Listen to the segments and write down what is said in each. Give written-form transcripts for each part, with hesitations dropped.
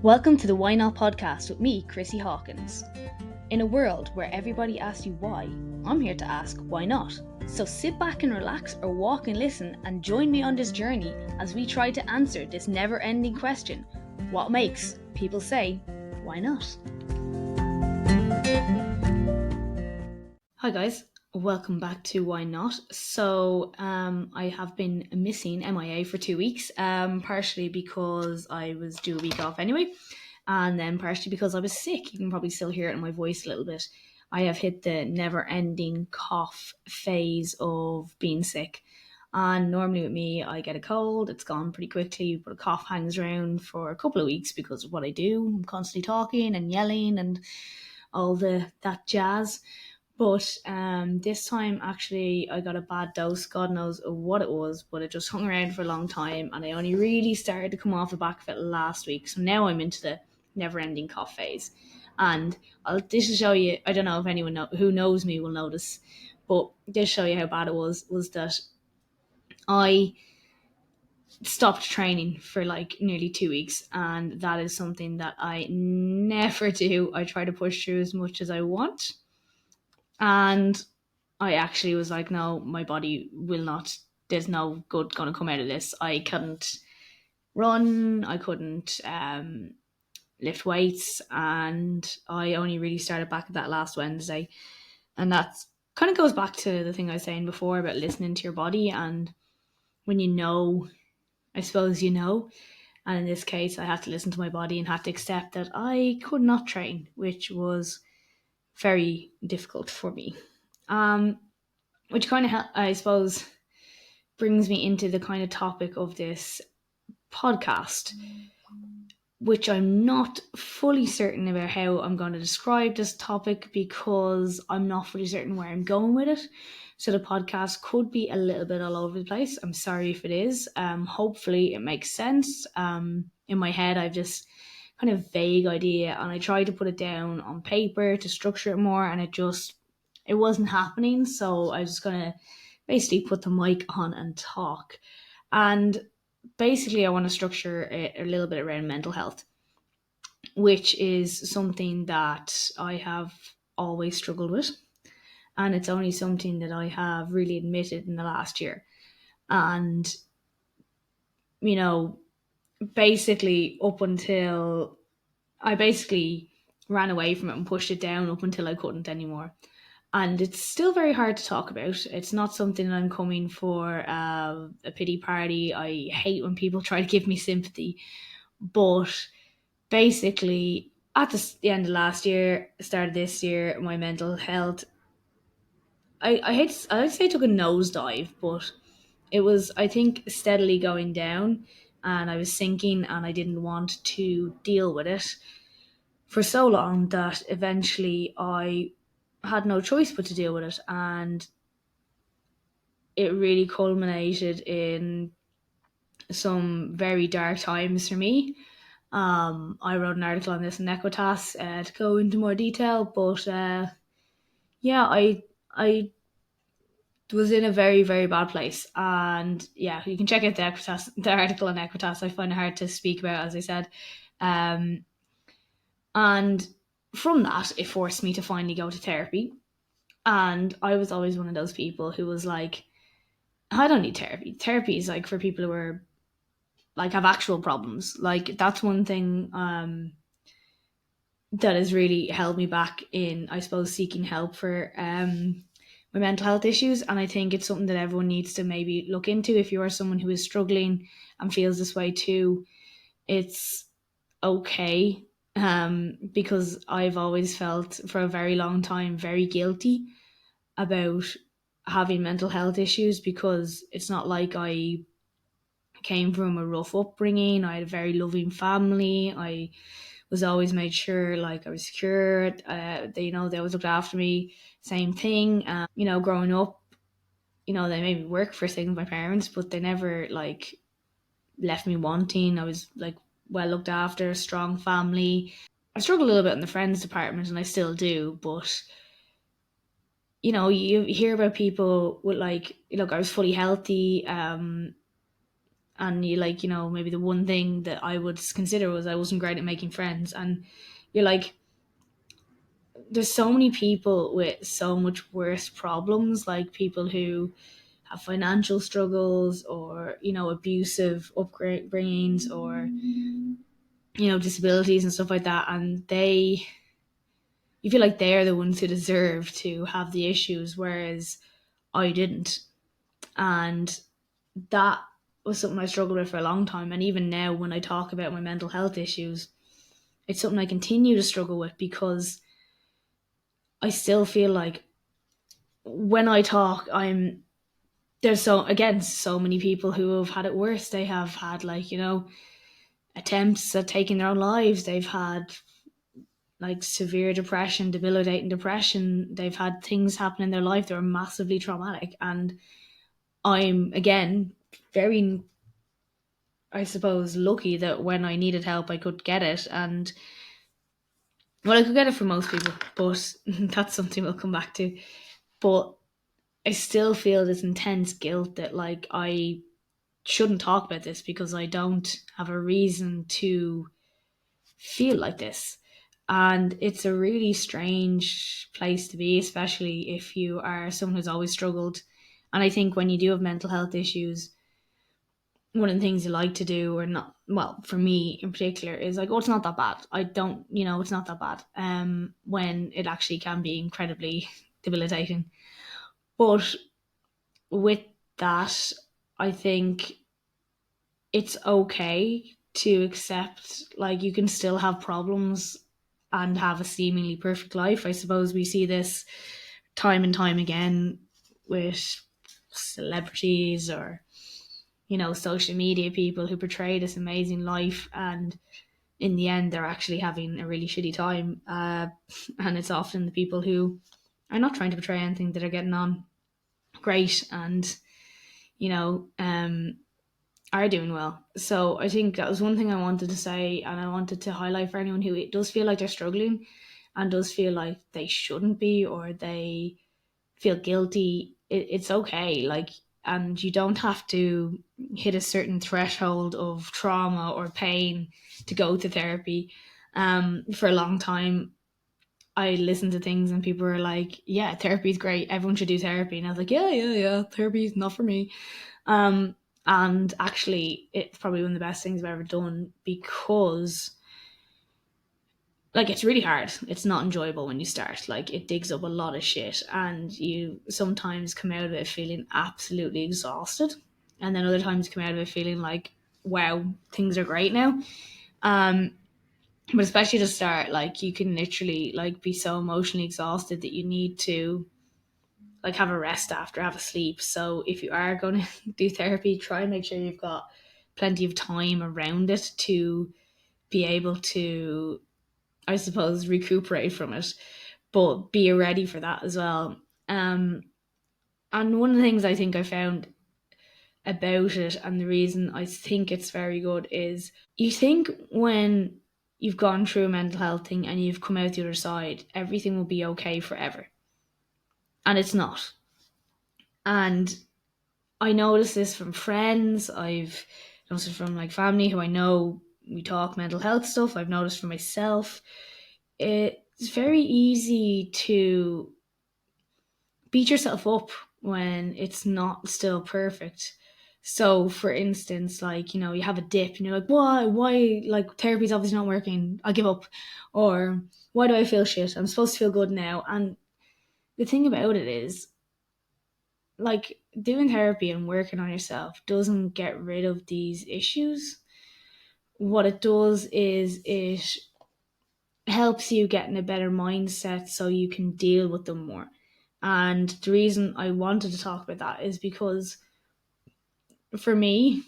Welcome to the Why Not podcast with me, Chrissy Hawkins. In a world where everybody asks you why, I'm here to ask why not. So sit back and relax or walk and listen and join me on this journey as we try to answer this never-ending question. What makes people say, why not? Hi guys, welcome back to Why Not. So I have been missing MIA for 2 weeks, partially because I was due a week off anyway, and then partially because I was sick. You can probably still hear it in my voice a little bit. I have hit the never-ending cough phase of being sick. And normally with me, I get a cold, it's gone pretty quickly, but a cough hangs around for a couple of weeks because of what I do. I'm constantly talking and yelling and all that jazz. But this time, actually, I got a bad dose. God knows what it was, but it just hung around for a long time, and I only really started to come off the back of it last week. So now I'm into the never-ending cough phase, and this will show you. I don't know if anyone who knows me will notice, but this show you how bad it was. Was that I stopped training for like nearly 2 weeks, and that is something that I never do. I try to push through as much as I want, and I actually was like, no, my body will not, there's no good going to come out of this. I couldn't run, I couldn't lift weights, and I only really started back at that last Wednesday. And that kind of goes back to the thing I was saying before about listening to your body. And when you know, I suppose you know. And in this case, I had to listen to my body and had to accept that I could not train, which was very difficult for me. Which kind of, I suppose, brings me into the kind of topic of this podcast, which I'm not fully certain about how I'm going to describe this topic because I'm not fully certain where I'm going with it. So the podcast could be a little bit all over the place. I'm sorry if it is. Hopefully it makes sense. In my head, I've just kind of vague idea, and I tried to put it down on paper to structure it more, and it wasn't happening. So I was just gonna basically put the mic on and talk. And basically, I want to structure it a little bit around mental health, which is something that I have always struggled with. And it's only something that I have really admitted in the last year. And, you know, basically, up until I basically ran away from it and pushed it down up until I couldn't anymore. And it's still very hard to talk about. It's not something I'm coming for a pity party. I hate when people try to give me sympathy. But basically, at the end of last year, start of this year, my mental health, I'd say took a nosedive, but it was, I think, steadily going down, and I was sinking, and I didn't want to deal with it for so long that eventually I had no choice but to deal with it. And it really culminated in some very dark times for me. I wrote an article on this in Equitas to go into more detail, but yeah, I was in a very, very bad place. And yeah, you can check out the article on Equitas. I find it hard to speak about, as I said. Um, and from that, it forced me to finally go to therapy. And I was always one of those people who was like, I don't need therapy. Therapy is like for people who are like have actual problems. Like that's one thing that has really held me back in, I suppose, seeking help for my mental health issues. And I think it's something that everyone needs to maybe look into. If you are someone who is struggling and feels this way too, it's okay. Because I've always felt for a very long time very guilty about having mental health issues, because it's not like I came from a rough upbringing. I had a very loving family. I was always made sure like I was secure. They always looked after me. Same thing. Growing up, they made me work for things, my parents, but they never like left me wanting. I was like well looked after, strong family. I struggle a little bit in the friends department, and I still do, but you hear about people with like, look, I was fully healthy, and you like, maybe the one thing that I would consider was I wasn't great at making friends. And you're like, there's so many people with so much worse problems, like people who have financial struggles, or abusive upbringings, or disabilities and stuff like that, and you feel like they're the ones who deserve to have the issues, whereas I didn't. And that was something I struggled with for a long time. And even now, when I talk about my mental health issues, it's something I continue to struggle with, because I still feel like when I talk, there's so many people who have had it worse. They have had, like, attempts at taking their own lives. They've had like severe depression, debilitating depression. They've had things happen in their life that are massively traumatic. And I'm, again, very, I suppose, lucky that when I needed help, I could get it. And, well, I could get it from most people, but that's something we'll come back to. But I still feel this intense guilt that, like, I shouldn't talk about this because I don't have a reason to feel like this. And it's a really strange place to be, especially if you are someone who's always struggled. And I think when you do have mental health issues, one of the things you like to do, or not, well, for me in particular, is like, oh, it's not that bad. I don't, it's not that bad. When it actually can be incredibly debilitating. But with that, I think it's okay to accept, like, you can still have problems and have a seemingly perfect life. I suppose we see this time and time again with celebrities, or social media people who portray this amazing life, and in the end they're actually having a really shitty time. And it's often the people who are not trying to portray anything that are getting on great, and you know um are doing well. So I think that was one thing I wanted to say, and I wanted to highlight for anyone who does feel like they're struggling and does feel like they shouldn't be, or they feel guilty. It's okay. Like, and you don't have to hit a certain threshold of trauma or pain to go to therapy. For a long time, I listened to things and people were like, "Yeah, therapy's great. Everyone should do therapy." And I was like, "Yeah, yeah, yeah. Therapy's not for me." Um, and actually, it's probably one of the best things I've ever done, because, like, it's really hard. It's not enjoyable when you start. Like, it digs up a lot of shit, and you sometimes come out of it feeling absolutely exhausted, and then other times come out of it feeling like, wow, things are great now. Um, but especially to start, like, you can literally, like, be so emotionally exhausted that you need to, like, have a rest after, have a sleep. So if you are going to do therapy, try and make sure you've got plenty of time around it to be able to, I suppose, recuperate from it, but be ready for that as well. Um, and one of the things I think I found about it, and the reason I think it's very good, is you think when you've gone through a mental health thing and you've come out the other side, everything will be okay forever. And it's not. And I noticed this from friends. I've noticed it from, like, family who I know we talk mental health stuff. I've noticed for myself. It's very easy to beat yourself up when it's not still perfect. So, for instance, like, you have a dip and you're like, why, like, therapy's obviously not working. I give up. Or, why do I feel shit? I'm supposed to feel good now. And the thing about it is, like, doing therapy and working on yourself doesn't get rid of these issues. What it does is it helps you get in a better mindset so you can deal with them more. And the reason I wanted to talk about that is because, for me,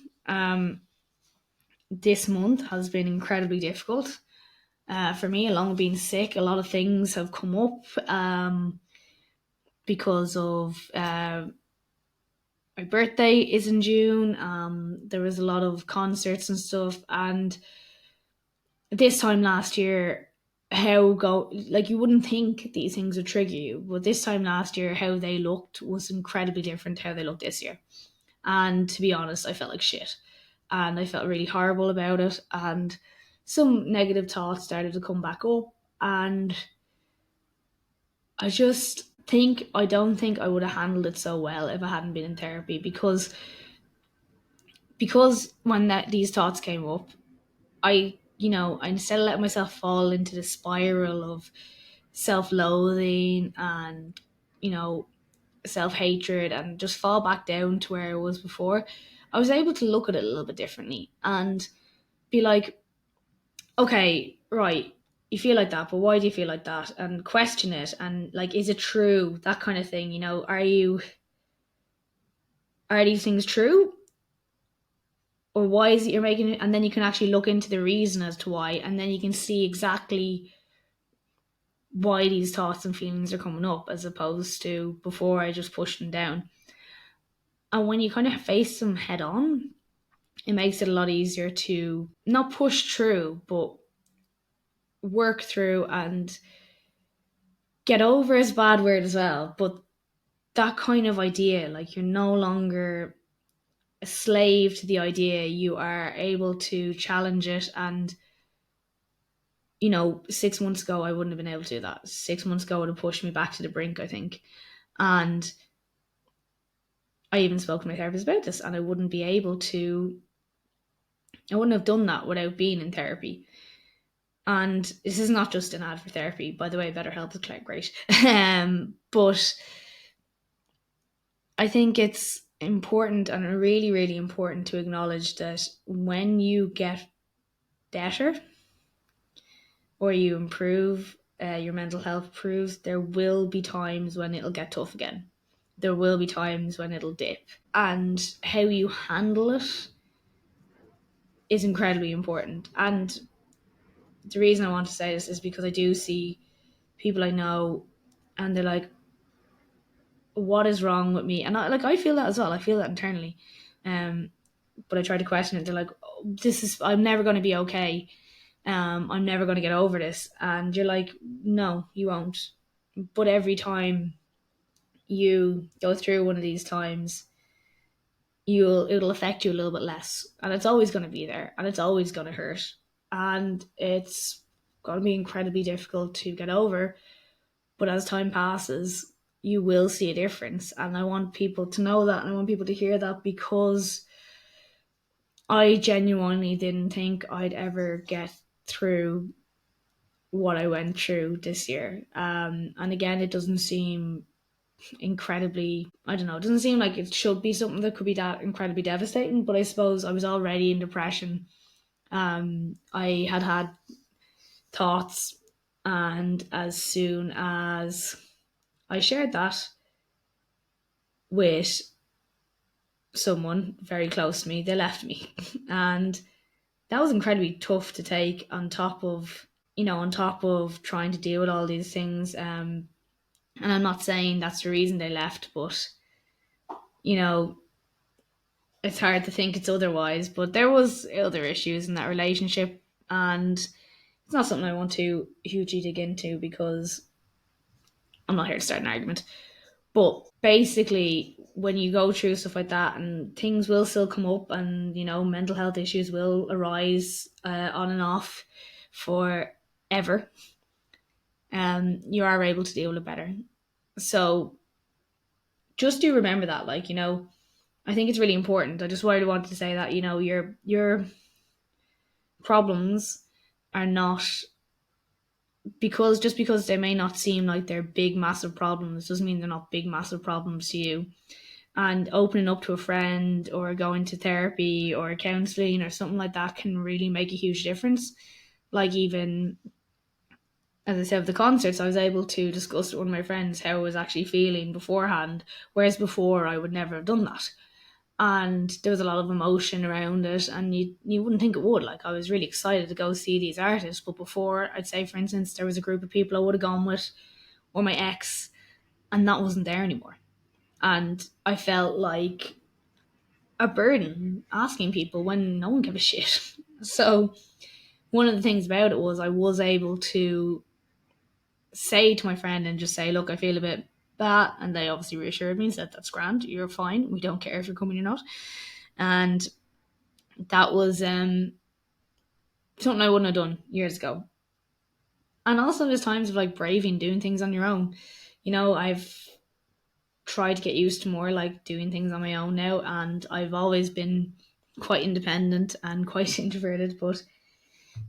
this month has been incredibly difficult. For me, along with being sick, a lot of things have come up, because of my birthday is in June. There was a lot of concerts and stuff, and this time last year, like, you wouldn't think these things would trigger you, but this time last year, how they looked was incredibly different to how they look this year. And to be honest, I felt like shit. and I felt really horrible about it. And some negative thoughts started to come back up. And I just think, I don't think I would have handled it so well if I hadn't been in therapy, because when these thoughts came up, I instead of letting myself fall into the spiral of self-loathing and, you know, self-hatred and just fall back down to where I was before, I was able to look at it a little bit differently and be like, okay, right, you feel like that, but why do you feel like that? And question it, and like, is it true? That kind of thing. Are these things true? Or why is it you're making it? And then you can actually look into the reason as to why, and then you can see exactly why these thoughts and feelings are coming up, as opposed to before I just pushed them down. And when you kind of face them head on, it makes it a lot easier to not push through, but work through and get over is a bad word as well. But that kind of idea, like you're no longer a slave to the idea, you are able to challenge it. And 6 months ago I wouldn't have been able to do that. 6 months ago would have pushed me back to the brink, I think. And I even spoke to my therapist about this, and I wouldn't have done that without being in therapy. And this is not just an ad for therapy, by the way. BetterHelp is quite great. But I think it's important, and really, really important, to acknowledge that when you get better or you improve, your mental health improves, there will be times when it'll get tough again. There will be times when it'll dip. And how you handle it is incredibly important. And the reason I want to say this is because I do see people I know, and they're like, what is wrong with me? And I feel that as well. I feel that internally. Um, but I try to question it. They're like, oh, I'm never going to be okay. I'm never going to get over this. And you're like, no, you won't. But every time you go through one of these times, it'll affect you a little bit less, and it's always going to be there, and it's always going to hurt, and it's going to be incredibly difficult to get over. But as time passes, you will see a difference, and I want people to know that, and I want people to hear that, because I genuinely didn't think I'd ever get through what I went through this year. And again, it doesn't seem incredibly, I don't know, it doesn't seem like it should be something that could be that incredibly devastating, but I suppose I was already in depression. I had thoughts, and as soon as I shared that with someone very close to me, they left me. And that was incredibly tough to take, on top of trying to deal with all these things. And I'm not saying that's the reason they left, but you know, it's hard to think it's otherwise. But there was other issues in that relationship, and it's not something I want to hugely dig into, because I'm not here to start an argument. But basically, when you go through stuff like that, and things will still come up, and mental health issues will arise on and off forever, you are able to deal with it better. So just do remember that, I think it's really important. I just wanted to say that, your problems are not, because just because they may not seem like they're big massive problems doesn't mean they're not big massive problems to you. And opening up to a friend, or going to therapy or counseling or something like that, can really make a huge difference. Like, even as I said, with the concerts, I was able to discuss with one of my friends how I was actually feeling beforehand, whereas before I would never have done that. And there was a lot of emotion around it, and you wouldn't think it would. Like, I was really excited to go see these artists, but before, I'd say, for instance, there was a group of people I would have gone with, or my ex, and that wasn't there anymore. And I felt like a burden asking people when no one gave a shit. So one of the things about it was, I was able to say to my friend and just say, look, I feel a bit bad. And they obviously reassured me and said, that's grand, you're fine, we don't care if you're coming or not. And That was something I wouldn't have done years ago. And also there's times of like braving doing things on your own. I've tried to get used to more like doing things on my own now, and I've always been quite independent and quite introverted, but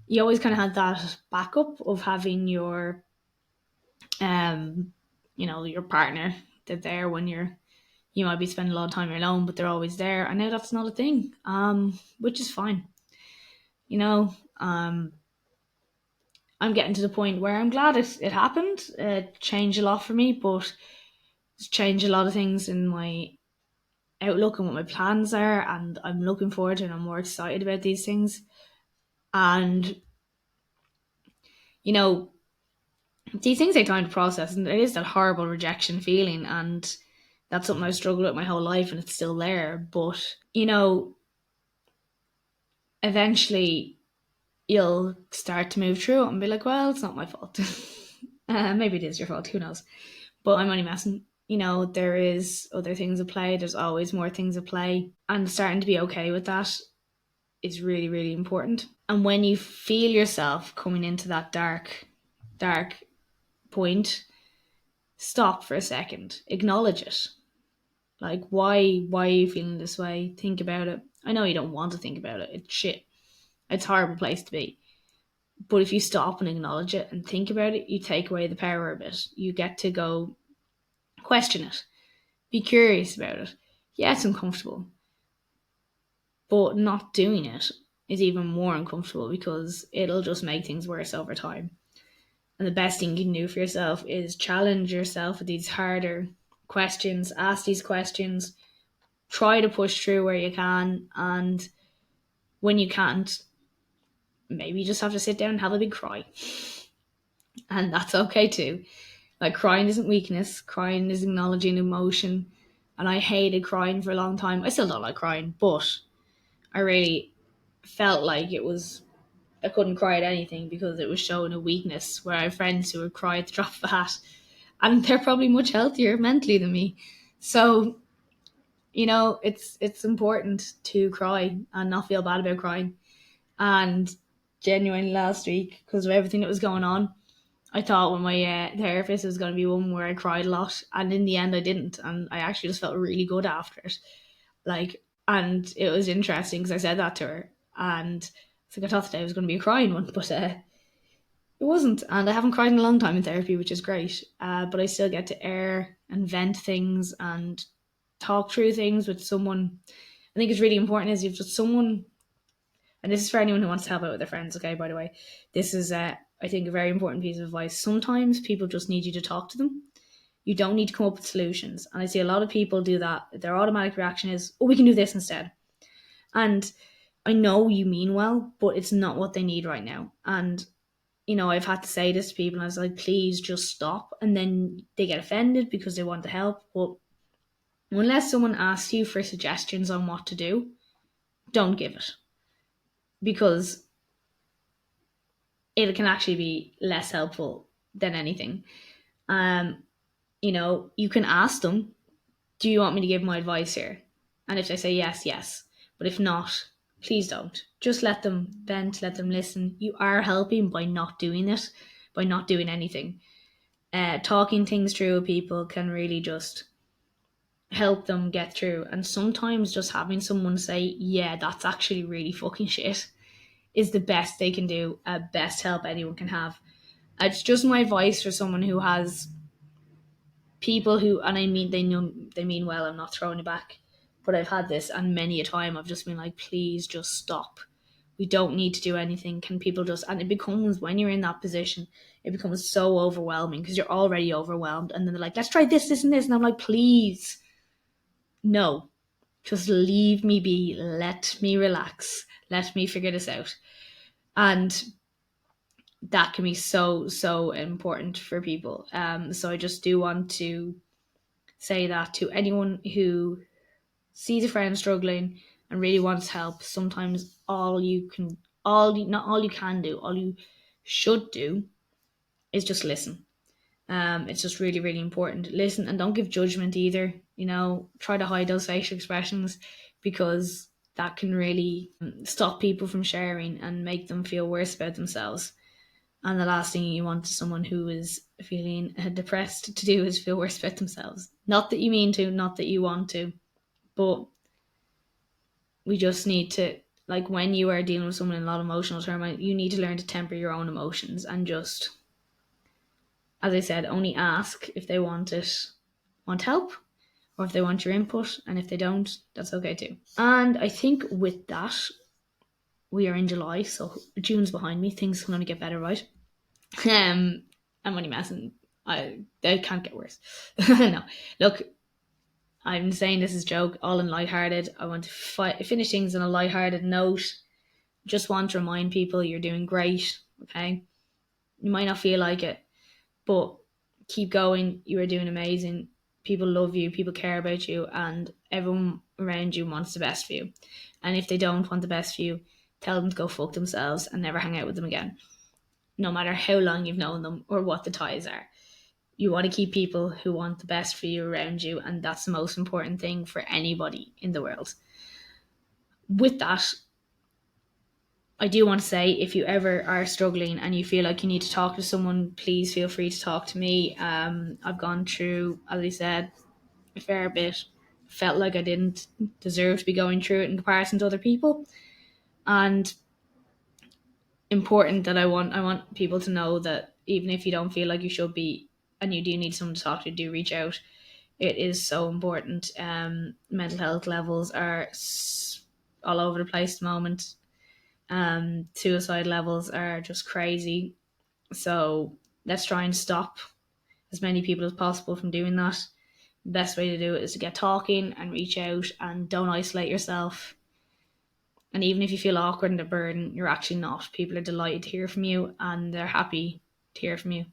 you always kind of had that backup of having um your partner. They're there when you might be spending a lot of time alone, but they're always there. And now that's not a thing, which is fine. You know, um, I'm getting to the point where I'm glad it happened. It changed a lot for me, but it's changed a lot of things in my outlook and what my plans are. And I'm looking forward to it and I'm more excited about these things. And, you know, these things take time to process. And it is that horrible rejection feeling. And that's something I've struggled with my whole life and it's still there. But, you know, eventually you'll start to move through it and be like, well, it's not my fault. Maybe it is your fault, who knows? But I'm only messing. There is other things at play. There's always more things at play. And starting to be okay with that is really, really important. And when you feel yourself coming into that dark point, stop for a second. Acknowledge it. Like, why are you feeling this way? Think about it. I know you don't want to think about it. It's shit. It's a horrible place to be. But if you stop and acknowledge it and think about it, you take away the power of it. You get to go question it, be curious about it. Yeah, it's uncomfortable, but not doing it is even more uncomfortable because it'll just make things worse over time. And the best thing you can do for yourself is challenge yourself with these harder questions, ask these questions, try to push through where you can. And when you can't, maybe you just have to sit down and have a big cry. And that's okay too. Like, crying isn't weakness, crying is acknowledging emotion. And I hated crying for a long time. I still don't like crying, but I really felt like I couldn't cry at anything because it was showing a weakness. Where I have friends who would cry at the drop of a hat, and they're probably much healthier mentally than me. So, it's important to cry and not feel bad about crying. And genuinely last week, because of everything that was going on, I thought when my therapist was going to be one where I cried a lot, and in the end I didn't, and I actually just felt really good after it. Like, and it was interesting because I said that to her, and it's like I thought today was going to be a crying one, but it wasn't, and I haven't cried in a long time in therapy, which is great. But I still get to air and vent things and talk through things with someone. I think it's really important is you've just someone, and this is for anyone who wants to help out with their friends. Okay, by the way, this is I think a very important piece of advice. Sometimes people just need you to talk to them. You don't need to come up with solutions. And I see a lot of people do that. Their automatic reaction is, oh, we can do this instead. And I know you mean well, but it's not what they need right now. And, I've had to say this to people, and I was like, please just stop. And then they get offended because they want to help. But unless someone asks you for suggestions on what to do, don't give it. Because it can actually be less helpful than anything. Um, you can ask them, do you want me to give my advice here? And if they say yes, yes. But if not, please don't. Just let them vent, let them listen. You are helping by not doing it, by not doing anything. Talking things through with people can really just help them get through. And sometimes just having someone say, yeah, that's actually really fucking shit, is the best they can do, best help anyone can have. It's just my advice for someone who has people who, and I mean, they mean well. I'm not throwing it back, but I've had this, and many a time I've just been like, please just stop. We don't need to do anything. Can people just? And it becomes, when you're in that position, it becomes so overwhelming because you're already overwhelmed, and then they're like, let's try this, this, and this, and I'm like, please, no, just leave me be. Let me relax. Let me figure this out. And that can be so, so important for people. So I just do want to say that to anyone who sees a friend struggling and really wants help. Sometimes not all you can do, all you should do is just listen. It's just really, really important. Listen and don't give judgment either. Try to hide those facial expressions because that can really stop people from sharing and make them feel worse about themselves. And the last thing you want is someone who is feeling depressed to do is feel worse about themselves. Not that you mean to, not that you want to, but we just need to, like, when you are dealing with someone in a lot of emotional turmoil, you need to learn to temper your own emotions and just, as I said, only ask if they want help, or if they want your input, and if they don't, that's okay too. And I think with that, we are in July, so June's behind me. Things can only get better, right? I'm only messing. They can't get worse. No, look, I'm saying this is a joke, all in lighthearted. I want to finish things on a lighthearted note. Just want to remind people you're doing great, okay? You might not feel like it, but keep going. You are doing amazing. People love you, people care about you, and everyone around you wants the best for you. And if they don't want the best for you, tell them to go fuck themselves and never hang out with them again. No matter how long you've known them or what the ties are. You want to keep people who want the best for you around you, and that's the most important thing for anybody in the world. With that, I do want to say, if you ever are struggling and you feel like you need to talk to someone, please feel free to talk to me. I've gone through, as I said, a fair bit. Felt like I didn't deserve to be going through it in comparison to other people. And important that I want people to know that even if you don't feel like you should be, and you do need someone to talk to, do reach out. It is so important. Mental health levels are all over the place at the moment. Suicide levels are just crazy. So let's try and stop as many people as possible from doing that. The best way to do it is to get talking and reach out, and don't isolate yourself. And even if you feel awkward and a burden, you're actually not. People are delighted to hear from you, and they're happy to hear from you.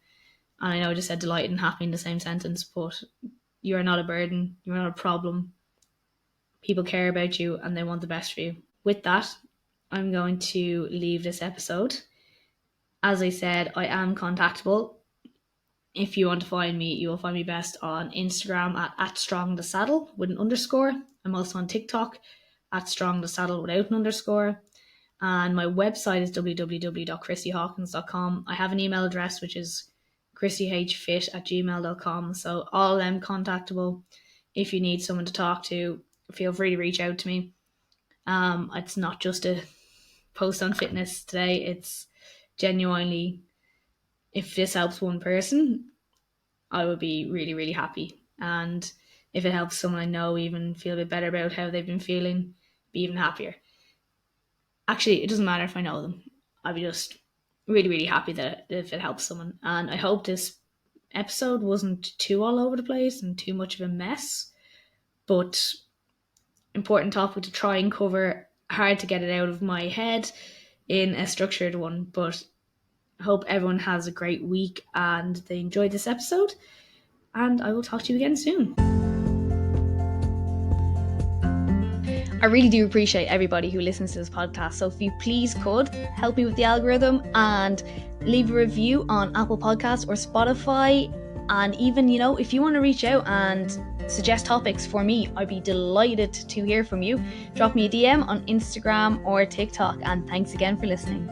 And I know I just said delighted and happy in the same sentence, but you are not a burden. You're not a problem. People care about you and they want the best for you. With that, I'm going to leave this episode. As I said, I am contactable. If you want to find me, you will find me best on Instagram at @strongthesaddle with an underscore. I'm also on TikTok at @strongthesaddle without an underscore. And my website is www.chrissyhawkins.com. I have an email address, which is chrissyhfit@gmail.com. So all of them contactable. If you need someone to talk to, feel free to reach out to me. It's not just a post on fitness today. It's genuinely, if this helps one person, I would be really, really happy. And if it helps someone I know even feel a bit better about how they've been feeling, be even happier. Actually, it doesn't matter if I know them. I'll be just really, really happy that if it helps someone. And I hope this episode wasn't too all over the place and too much of a mess, but important topic to try and cover. Hard to get it out of my head in a structured one, but I hope everyone has a great week and they enjoyed this episode, and I will talk to you again soon. I really do appreciate everybody who listens to this podcast. So if you please could help me with the algorithm and leave a review on Apple Podcasts or Spotify. And even, if you want to reach out and suggest topics for me, I'd be delighted to hear from you. Drop me a DM on Instagram or TikTok. And thanks again for listening.